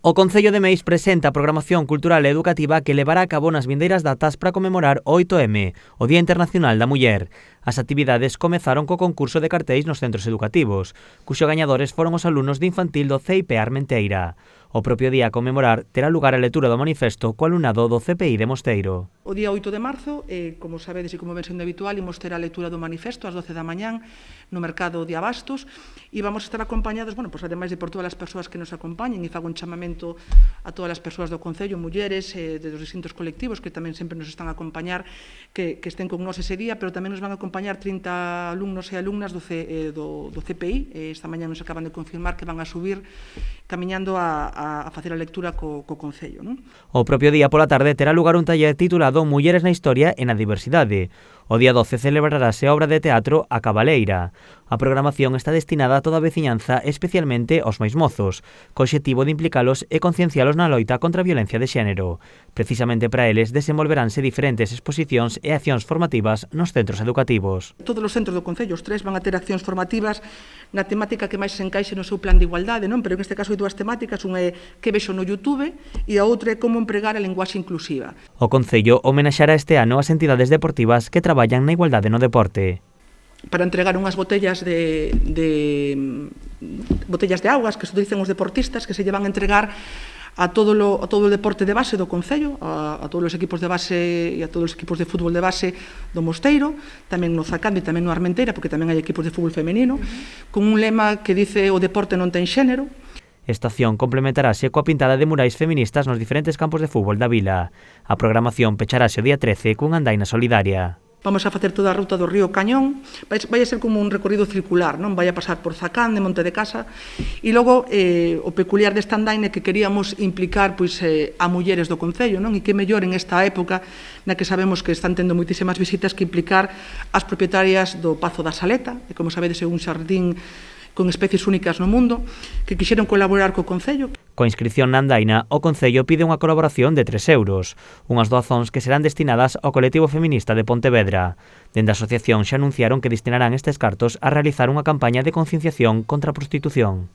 O Concello de Meis presenta a programación cultural e educativa que levará a cabo nas vindeiras datas para conmemorar o 8M, o Día Internacional da Muller. As actividades comezaron co concurso de cartéis nos centros educativos, cuxo gañadores foron os alumnos de infantil do CIP Armenteira. O propio día a conmemorar terá lugar a lectura do manifesto co alumnado do CPI de Mosteiro. O día 8 de marzo, como sabedes e como ven sendo habitual, imos ter a lectura do manifesto ás 12 da mañán no mercado de Abastos e vamos estar acompañados, ademais de por todas as persoas que nos acompañen, e fago un chamamento a todas as persoas do Concello, mulleres de dos distintos colectivos que tamén sempre nos están a acompañar, que estén con nós ese día, pero tamén nos van a acompañar 30 alumnos e alumnas do CPI. Esta mañá nos acaban de confirmar que van a subir camiñando a facer a lectura co Concello. O propio día pola tarde terá lugar un taller titulado Mulleres na Historia e na Diversidade. O día 12 celebrarase a obra de teatro A Cabaleira. A programación está destinada a toda a veciñanza, especialmente aos máis mozos, co obxectivo de implicalos e conciencialos na loita contra a violencia de xénero. Precisamente para eles desenvolveránse diferentes exposicións e accións formativas nos centros educativos. Todos os centros do Concello, os tres, van a ter accións formativas na temática que máis se encaixe no seu plan de igualdade, pero neste caso hai dúas temáticas, unha é que vexo no YouTube e a outra é como empregar a linguaxe inclusiva. O Concello homenaxará este ano as entidades deportivas que traballan na igualdade no deporte. Para entregar unhas botellas de augas que se utilizan os deportistas, que se llevan a entregar a todo o deporte de base do Concello, a todos os equipos de base e a todos os equipos de fútbol de base do Mosteiro, tamén no Zacande e tamén no Armenteira, porque tamén hai equipos de fútbol femenino, con un lema que dice o deporte non ten xénero. Esta acción complementarase coa pintada de murais feministas nos diferentes campos de fútbol da vila. A programación pecharase o día 13 cunha andaina solidaria. Vamos a facer toda a ruta do río Cañón, vai a ser como un recorrido circular, vai a pasar por Zacán, de Monte de Casa, e logo o peculiar desta andaina é que queríamos implicar a mulleres do Concello, e que mellor en esta época na que sabemos que están tendo moitísimas visitas que implicar as propietarias do Pazo da Saleta, que como sabedes é un xardín con especies únicas no mundo, que quixeron colaborar co Concello. Coa inscripción na andaina, o Concello pide unha colaboración de 3 euros, unhas doazóns que serán destinadas ao colectivo feminista de Pontevedra. Dende a asociación xa anunciaron que destinarán estes cartos a realizar unha campaña de concienciación contra a prostitución.